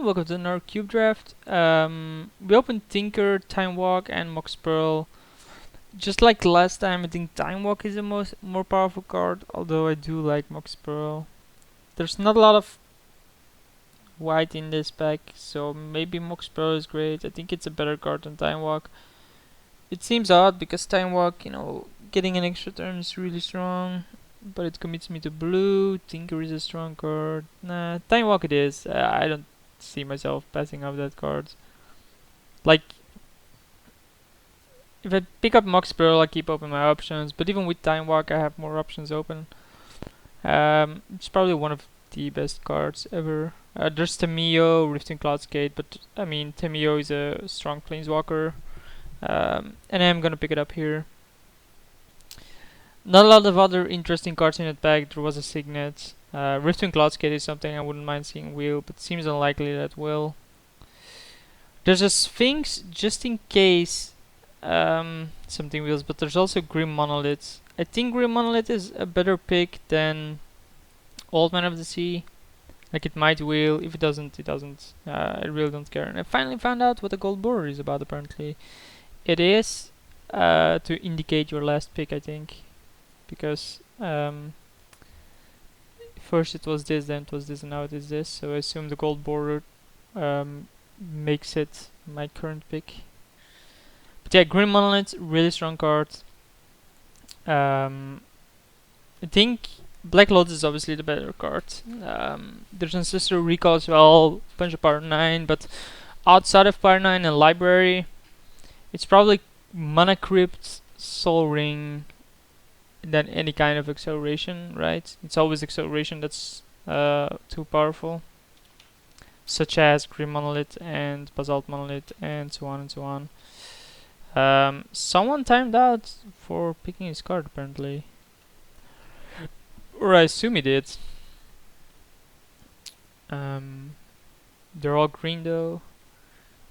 welcome to another Cube Draft. We opened Tinker, Time Walk, and Mox Pearl. Just like last time, I think Time Walk is the more powerful card, although I do like Mox Pearl. There's not a lot of white in this pack, so maybe Mox Pearl is great. I think it's a better card than Time Walk. It seems odd because Time Walk, getting an extra turn is really strong, but it commits me to blue. Tinker is a strong card. Nah, Time Walk it is. I don't see myself passing up that card. Like, if I pick up Mox Pearl, I keep open my options, but even with Time Walk, I have more options open. It's probably one of the best cards ever. There's Tamio, Rifting Cloudskate, but I mean, Tamio is a strong Planeswalker, and I'm gonna pick it up here. Not a lot of other interesting cards in that pack. There was a Signet. Rifting Cloudskate is something I wouldn't mind seeing wheel, but seems unlikely that will. There's a Sphinx just in case something wheels, but there's also Grim Monolith. I think Grim Monolith is a better pick than Old Man of the Sea. Like, it might wheel. If it doesn't, it doesn't. I really don't care. And I finally found out what the gold border is about, apparently. It is to indicate your last pick, I think. Because first it was this, then it was this, and now it is this. So I assume the gold border makes it my current pick. But yeah, Grim Monolith, really strong card. I think Black Lotus is obviously the better card. There's Ancestral Recall as well, bunch of Power 9, but outside of Power 9 and Library, it's probably Mana Crypt, Soul Ring, than any kind of acceleration, right? It's always acceleration that's too powerful, such as Grim Monolith and Basalt Monolith, and so on and so on. Someone timed out for picking his card, apparently. Or I assume he did. They're all green though.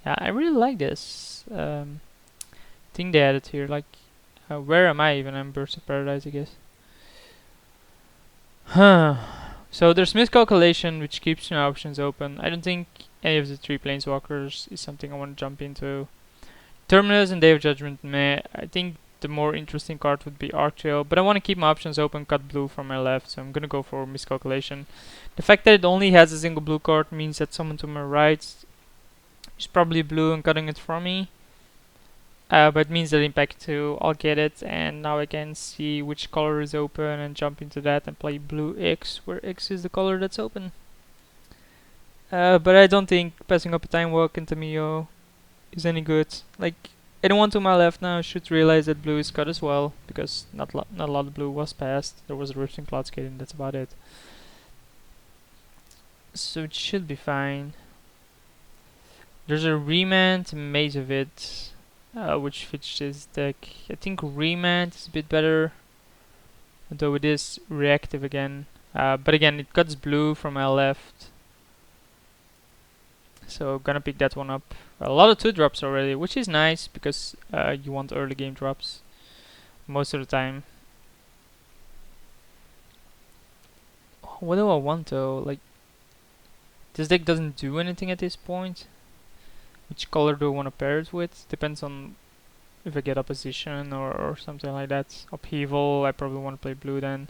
Yeah, I really like this. Thing they added here, like, where am I even? I'm Burst of Paradise, I guess. Huh. So there's Miscalculation, which keeps my options open. I don't think any of the 3 Planeswalkers is something I want to jump into. Terminus and Day of Judgment, meh. I think the more interesting card would be Arctrail, but I want to keep my options open, cut blue from my left, so I'm gonna go for Miscalculation. The fact that it only has a single blue card means that someone to my right is probably blue and cutting it from me. But it means that Impact 2, I'll get it, and now I can see which color is open and jump into that and play blue X, where X is the color that's open. But I don't think passing up a Time Walk into Tamio is any good. Like, anyone to my left now should realize that blue is cut as well, because not a lot of blue was passed. There was a Rifting Cloudskate and that's about it. So it should be fine. There's a Remand, Maze of It, which fits this deck. I think Remand is a bit better, though it is reactive again. But again, it cuts blue from my left. So gonna pick that one up. A lot of 2-drops already, which is nice because you want early game drops most of the time. What do I want though? Like, this deck doesn't do anything at this point. Which color do I want to pair it with? Depends on if I get opposition or something like that. Upheaval, I probably want to play blue then.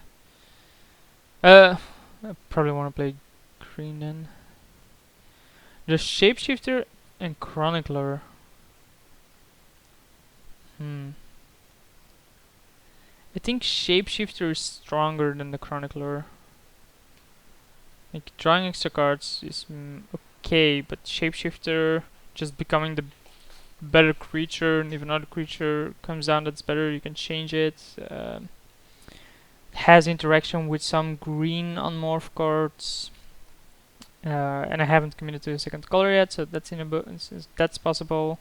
I probably want to play green then. There's Shapeshifter and Chronicler. I think Shapeshifter is stronger than the Chronicler. Like, drawing extra cards is okay, but Shapeshifter, just becoming the better creature, and if another creature comes down that's better, you can change it. Has interaction with some green unmorph cards. And I haven't committed to a second color yet, so that's that's possible.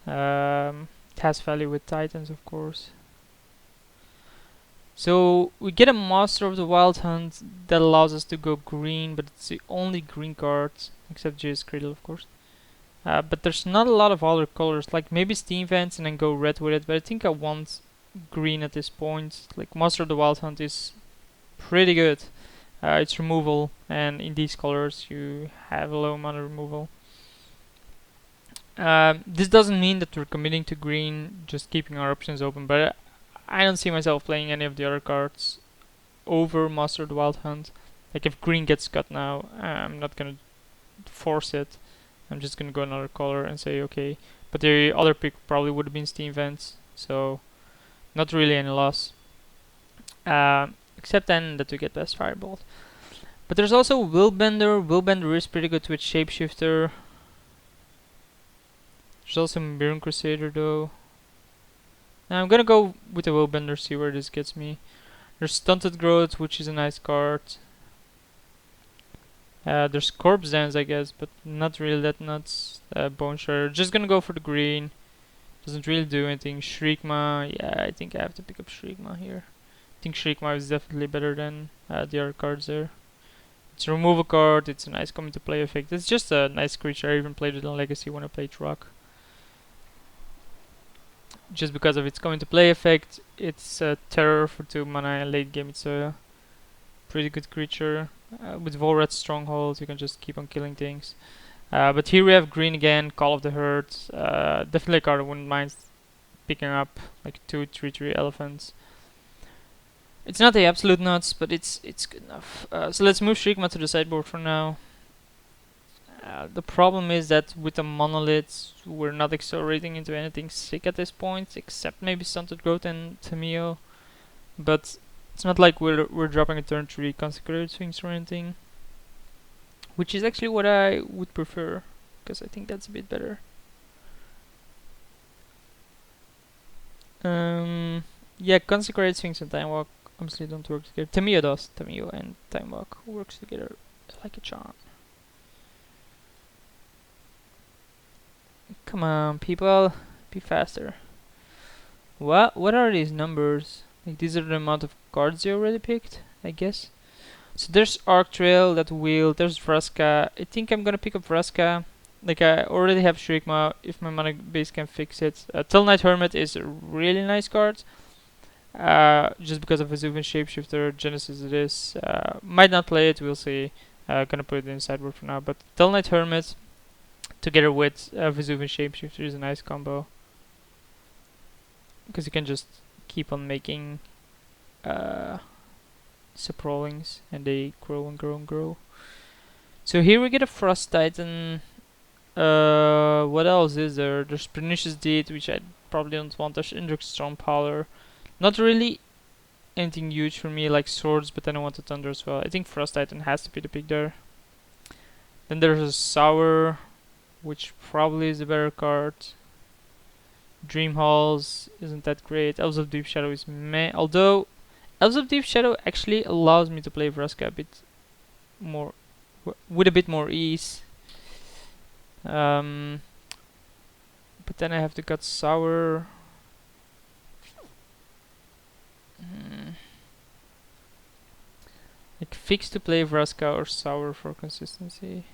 It has value with Titans, of course. So we get a Master of the Wild Hunt that allows us to go green, but it's the only green card, except Jace Cradle, of course. But there's not a lot of other colors, like maybe Steam Vents and then go red with it, but I think I want green at this point. Like, Master of the Wild Hunt is pretty good. It's removal, and in these colors you have a low amount of removal. This doesn't mean that we're committing to green, just keeping our options open, but I don't see myself playing any of the other cards over Master the Wild Hunt. Like if green gets cut now, I'm not gonna force it. I'm just gonna go another color and say okay. But the other pick probably would have been Steam Vents, so not really any loss. Except then that we get Best Firebolt. But there's also Willbender. Willbender is pretty good with Shapeshifter. There's also Mirror Crusader though. Now I'm gonna go with the Willbender, see where this gets me. There's Stunted Growth, which is a nice card. There's Corpse Dance, I guess, but not really that nuts. Bone Shredder. Just gonna go for the green. Doesn't really do anything. Shriekma. Yeah, I think I have to pick up Shriekma here. I think Shriekma is definitely better than the other cards there. It's a removal card. It's a nice come into play effect. It's just a nice creature. I even played it on Legacy when I played Rock. Just because of its come into play effect, it's a terror for 2 mana, and late game it's a pretty good creature. With Volrat's Stronghold, you can just keep on killing things. But here we have green again, Call of the Herd. Definitely a card I wouldn't mind picking up, like 2 3/3 elephants. It's not the absolute nuts, but it's good enough. So let's move Shriekma to the sideboard for now. The problem is that with the monoliths, we're not accelerating into anything sick at this point, except maybe Stunted Growth and Tameo. But it's not like we're dropping a turn 3 Consecrated Sphinx or anything, which is actually what I would prefer, because I think that's a bit better. Yeah, Consecrated Sphinx and Time Walk obviously don't work together. Tameo does. Tameo and Time Walk works together like a charm. Come on, people, be faster. What are these numbers? Like these are the amount of cards you already picked, I guess. So there's Arc Trail, that wheel. There's Vraska. I think I'm gonna pick up Vraska. Like I already have Shriekma if my mana base can fix it. Tellarknight Hermit is a really nice card. Just because of Vesuvian Shapeshifter, Genesis it is. Might not play it, we'll see. Gonna put it in sideboard for now. But Tellarknight Hermit together with Vesuvian Shapeshifter is a nice combo. Because you can just keep on making Saprolings and they grow and grow and grow. So here we get a Frost Titan. What else is there? There's Pernicious Deed, which I probably don't want. There's Indrix Stormpower. Not really anything huge for me, like Swords, but then I want the Thunder as well. I think Frost Titan has to be the pick there. Then there's a Sour, which probably is a better card. Dream Halls isn't that great. Elves of Deep Shadow is meh. Although Elves of Deep Shadow actually allows me to play Vraska a bit more, with a bit more ease. But then I have to cut Sour. Like fix to play Vraska or Sour for consistency.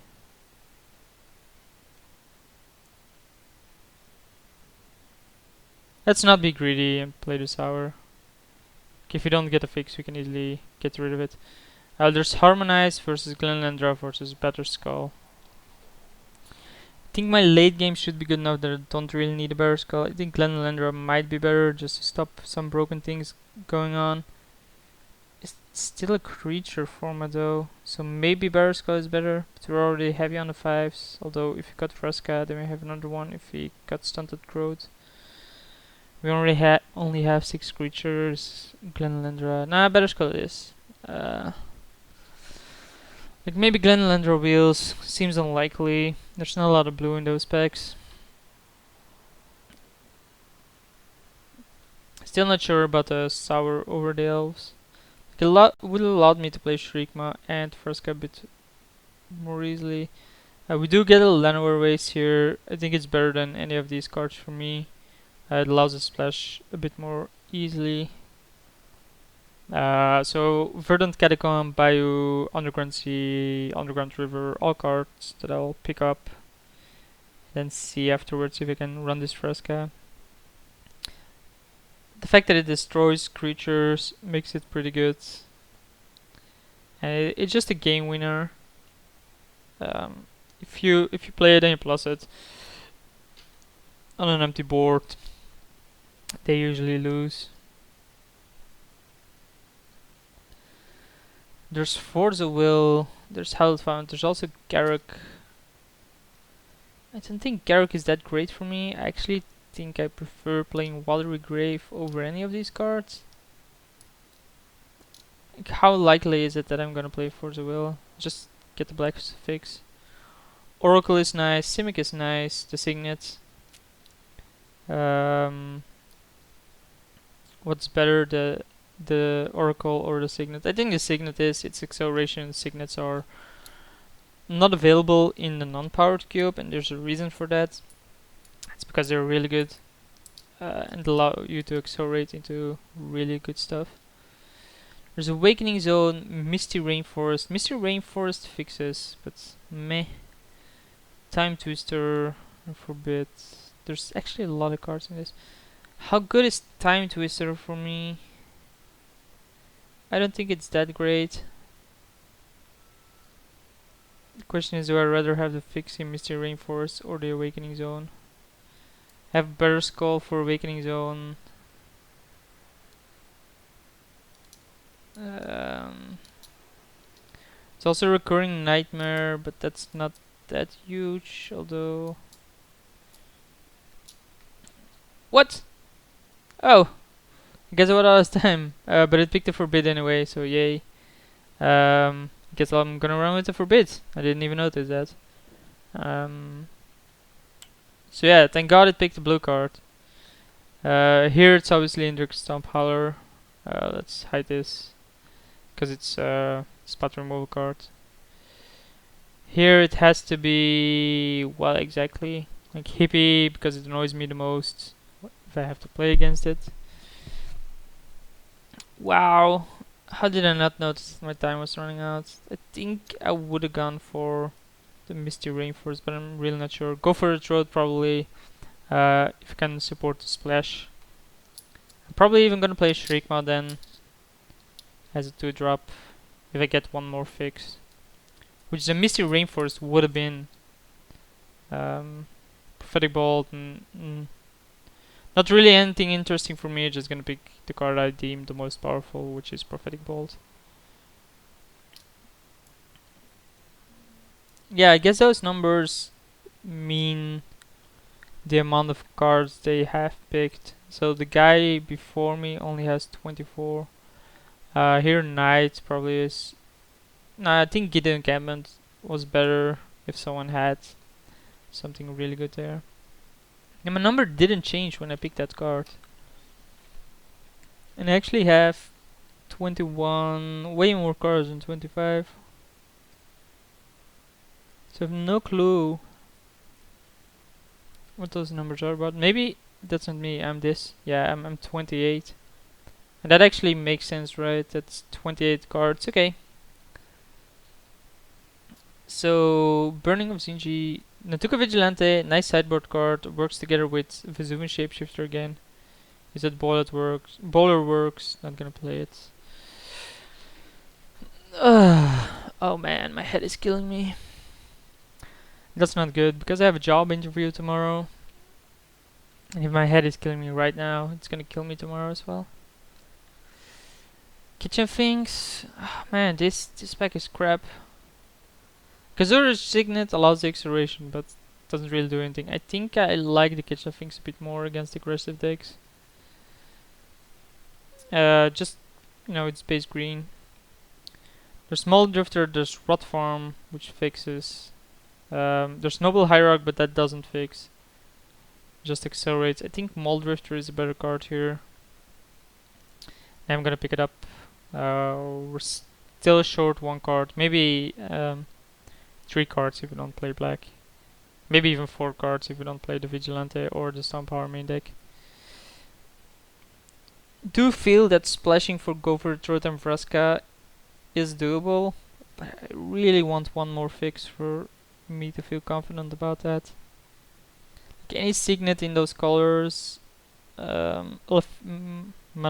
Let's not be greedy and play the Sour. If we don't get a fix, we can easily get rid of it. There's Harmonize versus Glenlandra versus Batterskull. I think my late game should be good enough that I don't really need a Batterskull. I think Glenlandra might be better just to stop some broken things going on. It's still a creature format though, so maybe Batterskull is better. But we're already heavy on the 5s. Although if we cut Vraska, then we have another one. If we cut Stunted Growth. We only have 6 creatures. Glenlandra. Nah, Batterskull it is. Like maybe Glenlandra wheels. Seems unlikely. There's not a lot of blue in those packs. Still not sure about the Sour over the Elves. It would allow me to play Shriekma and Vraska a bit more easily. We do get a Llanowar Waste here. I think it's better than any of these cards for me. It allows us to splash a bit more easily. So Verdant Catacomb, Bayou, Underground Sea, Underground River, all cards that I'll pick up. Then see afterwards if I can run this Vraska. The fact that it destroys creatures makes it pretty good. and it's just a game winner. If you play it and you plus it on an empty board, they usually lose. There's Forza Will, there's Hellfound, there's also Garruk. I don't think Garruk is that great for me. I actually think I prefer playing Watery Grave over any of these cards. Like, how likely is it that I'm gonna play Forza Will? Just get the black fix. Oracle is nice, Simic is nice, the Signet. What's better, the Oracle or the Signet? I think the Signet is, its acceleration Signets are not available in the non-powered cube, and there's a reason for that. It's because they're really good and allow you to accelerate into really good stuff. There's Awakening Zone, Misty Rainforest. Misty Rainforest fixes, but meh. Time Twister, Forbid. There's actually a lot of cards in this. How good is Time Twister for me? I don't think it's that great. The question is, do I rather have the fix in Misty Rainforest or the Awakening Zone? I have Better Skull for Awakening Zone. It's also Recurring Nightmare, but that's not that huge, although... What? Oh! Guess what last time? But it picked a Forbid anyway, so yay. Guess I'm gonna run with the Forbid. I didn't even notice that. So yeah, thank God it picked a blue card. Here it's obviously Indrik Stomp Howler. Let's hide this, because it's a spot removal card. Here it has to be, what exactly? Like Hippie, because it annoys me the most if I have to play against it. Wow, how did I not notice my time was running out? I think I would have gone for the Misty Rainforest, but I'm really not sure. Go for the Throat probably, if I can support the Splash. I'm probably even gonna play Shriekmaw then, as a 2-drop, if I get one more fix. Which the Misty Rainforest would have been Prophetic Bolt, not really anything interesting for me, just gonna pick the card I deem the most powerful, which is Prophetic Bolt. Yeah, I guess those numbers mean the amount of cards they have picked. So the guy before me only has 24. Here Knight probably is... Nah, I think Gideon Encampment was better if someone had something really good there. And my number didn't change when I picked that card. And I actually have 21, way more cards than 25. So I have no clue what those numbers are about. Maybe that's not me, I'm this. Yeah, I'm 28. And that actually makes sense, right? That's 28 cards, okay. So, Burning of Zinji, Natuka Vigilante, nice sideboard card, works together with Vesuvian Shapeshifter again. Is that Bowler works, not gonna play it. Oh man, my head is killing me. That's not good, because I have a job interview tomorrow. And if my head is killing me right now, it's gonna kill me tomorrow as well. Kitchen Things, oh man, this pack is crap. Kazura's Signet allows the acceleration, but doesn't really do anything. I think I like the Kitchen Things a bit more against aggressive decks. Just, you know, it's base green. There's Small Drifter, there's Rot Farm, which fixes. There's Noble Hierarch, but that doesn't fix. Just accelerates. I think Mold Drifter is a better card here. I'm gonna pick it up. We're still short one card. Maybe 3 cards if you don't play black. Maybe even 4 cards if you don't play the Vigilante or the Storm Power main deck. Do feel that splashing for Go for the Throat and Vraska is doable, but I really want one more fix for me to feel confident about that. Like any Signet in those colors, mana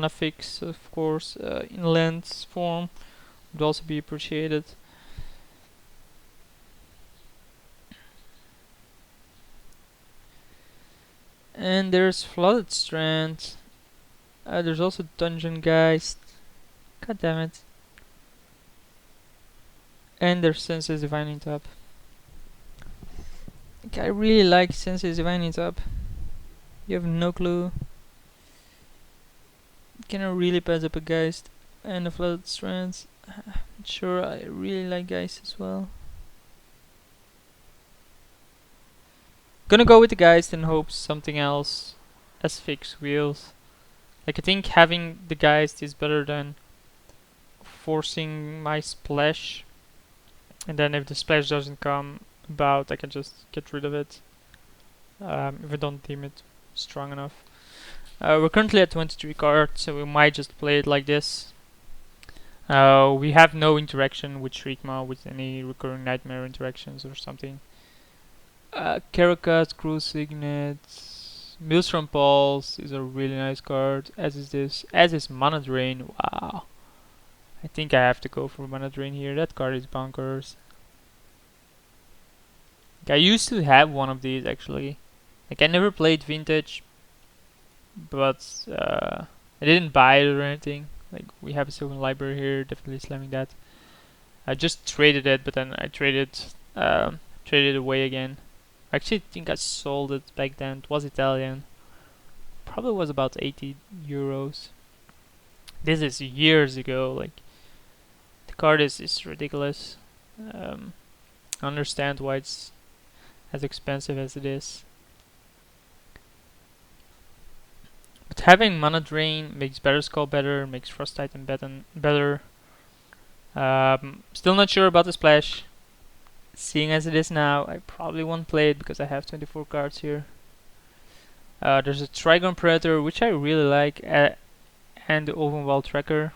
fix of course, in Lens form, would also be appreciated. And there's Flooded Strand. There's also Dungeon Geist. God damn it. And there's Sensei's Divining Top. I really like Sensei's Divining Top. You have no clue. Can I really pass up a Geist and a Flooded Strands? Sure, I really like Geist as well. Gonna go with the Geist and hope something else as fixed wheels. Like, I think having the Geist is better than forcing my splash, and then if the splash doesn't come about, I can just get rid of it if I don't deem it strong enough. We're currently at 23 cards, so we might just play it like this. We have no interaction with Shriekmaw with any recurring nightmare interactions or something. Karakas, Cruel Signet, Maelstrom Pulse is a really nice card, as is this, as is Mana Drain. Wow. I think I have to go for Mana Drain here. That card is bonkers. I used to have one of these actually. Like, I never played Vintage, but I didn't buy it or anything. Like, we have a Sylvan Library here, definitely slamming that. I just traded it, but then I traded it away again. I actually think I sold it back then. It was Italian. Probably was about 80 euros. This is years ago. Like, the card is ridiculous. I understand why it's as expensive as it is. But having Mana Drain makes Better Skull better, makes Frost Titan better. Still not sure about the splash. Seeing as it is now, I probably won't play it because I have 24 cards here. There's a Trigon Predator, which I really like, and the Ovenwald Tracker.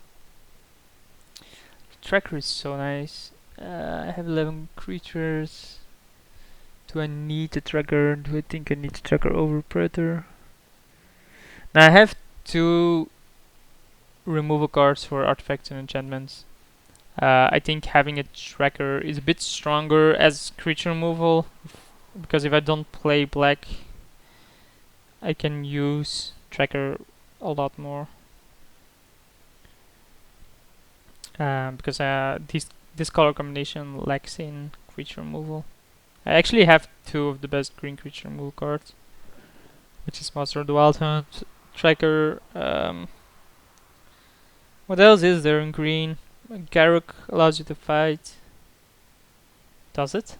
The Tracker is so nice. I have 11 creatures. Do I need the Tracker? Do I think I need the Tracker over Predator? Now I have 2 removal cards for artifacts and enchantments. I think having a Tracker is a bit stronger as creature removal, because if I don't play black, I can use Tracker a lot more. Because this color combination lacks in creature removal. I actually have 2 of the best green creature removal cards, which is Master of the Wild Hunt, Tracker. What else is there in green? Garruk allows you to fight. Does it?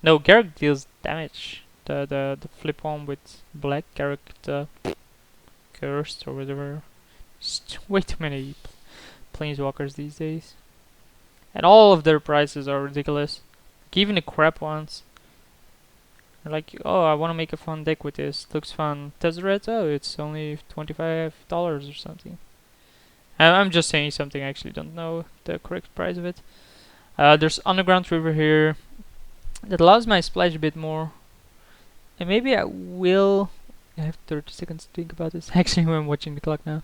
No, Garruk deals damage. The flip one with black Garruk, the cursed or whatever. Just way too many planeswalkers these days, and all of their prices are ridiculous. Like, even the crap ones. They're like, oh, I want to make a fun deck with this. Looks fun. Tezzeret, oh, it's only $25 or something. I'm just saying something, I actually don't know the correct price of it. There's Underground River here that allows my splash a bit more. And maybe I will... I have 30 seconds to think about this. Actually, when I'm watching the clock now.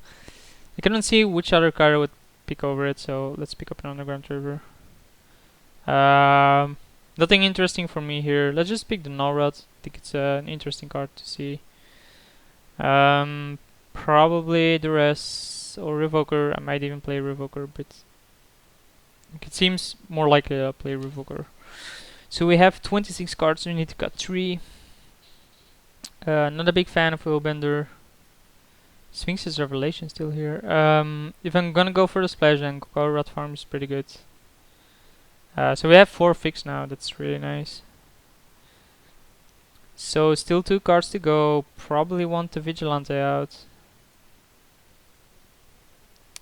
I couldn't see which other card I would pick over it, so let's pick up an Underground River. Nothing interesting for me here. Let's just pick the Nullrod. I think it's an interesting card to see. Probably the rest. Or Revoker. I might even play Revoker, but it seems more likely I'll play Revoker. So we have 26 cards, we need to cut 3. Not a big fan of Willbender. Sphinx's Revelation still here. If I'm gonna go for the splash, then Rat Farm is pretty good. So we have 4 fixed now, that's really nice. So still 2 cards to go. Probably want the Vigilante out.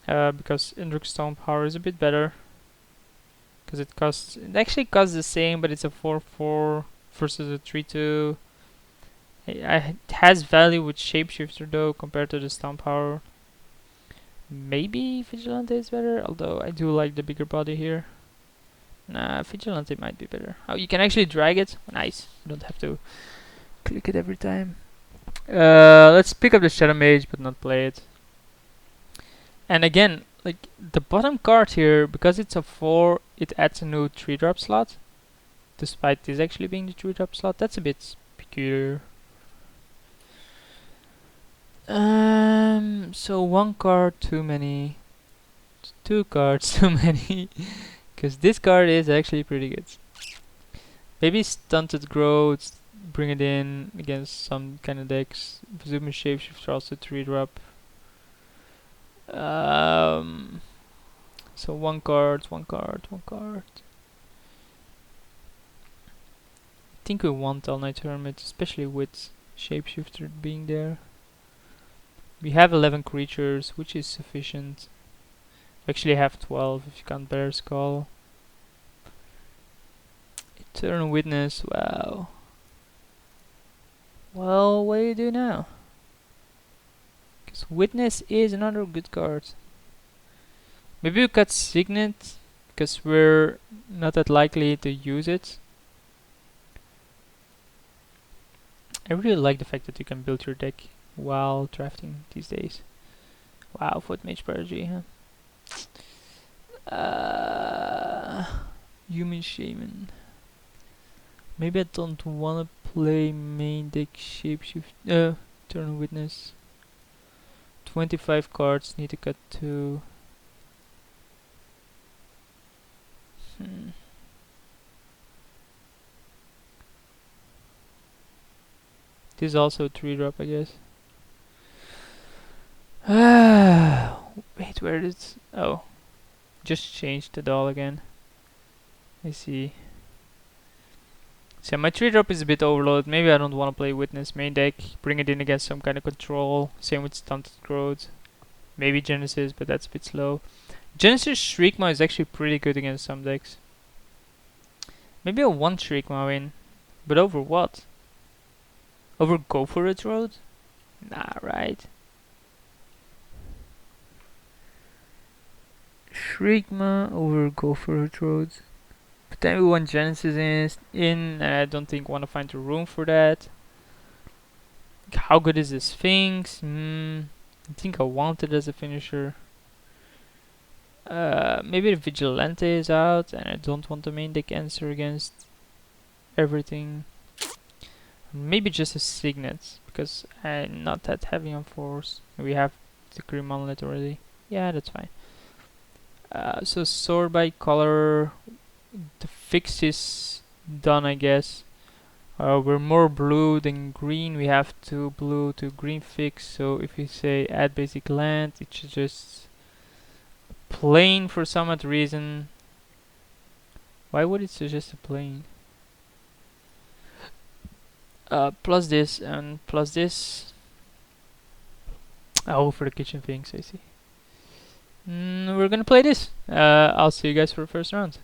Because Indruk's Stone Power is a bit better. Because it actually costs the same, but it's a 4/4 versus a 3/2. It has value with Shapeshifter though, compared to the Stone Power. Maybe Vigilante is better, although I do like the bigger body here. Nah, Vigilante might be better. Oh, you can actually drag it? Nice. You don't have to click it every time. Let's pick up the Shadow Mage, but not play it. And again, Like the bottom card here, because it's a 4, it adds a new 3-drop slot. Despite this actually being the 3-drop slot, that's a bit peculiar. So 1 card too many. 2 cards too many. Because this card is actually pretty good. Maybe Stunted Growth, bring it in against some kind of decks. Presumably Shapeshifter also 3-drop. So 1 card, 1 card, 1 card. I think we want All Night Hermit, especially with Shapeshifter being there. We have 11 creatures, which is sufficient. We actually have 12 if you count Bear Skull. Eternal Witness, wow. Well, what do you do now? Because Witness is another good card. Maybe we cut Signet, because we're not that likely to use it. I really like the fact that you can build your deck while drafting these days. Wow, Foot Mage Prodigy, huh? Human Shaman. Maybe I don't wanna play main deck Shapeshift. Eternal Witness. 25 cards, need to cut 2. This is also a 3-drop, I guess. Wait, where is it? Oh, just changed the doll again. I see. So my 3-drop is a bit overloaded. Maybe I don't want to play Witness main deck. Bring it in against some kind of control. Same with Stunted Growth. Maybe Genesis, but that's a bit slow. Genesis Shriekmaw is actually pretty good against some decks. Maybe I want Shriekmaw in. But over what? Over Go For It Road? Nah, right. Shriekmaw over Go For It Road. But then we want Genesis in, and I don't think want to find a room for that. How good is this Sphinx? I think I want it as a finisher. Maybe the Vigilante is out, and I don't want the main deck answer against everything. Maybe just a Signet, because I'm not that heavy on force. We have the Grim Monolith already. Yeah, that's fine. So sort by color. The fix is done, I guess. We're more blue than green. We have 2 blue to green fix. So if we say add basic land, it should just plain for some odd reason. Why would it suggest a plain? Plus this and plus this. Oh, for the kitchen things, I see. We're gonna play this. I'll see you guys for the first round.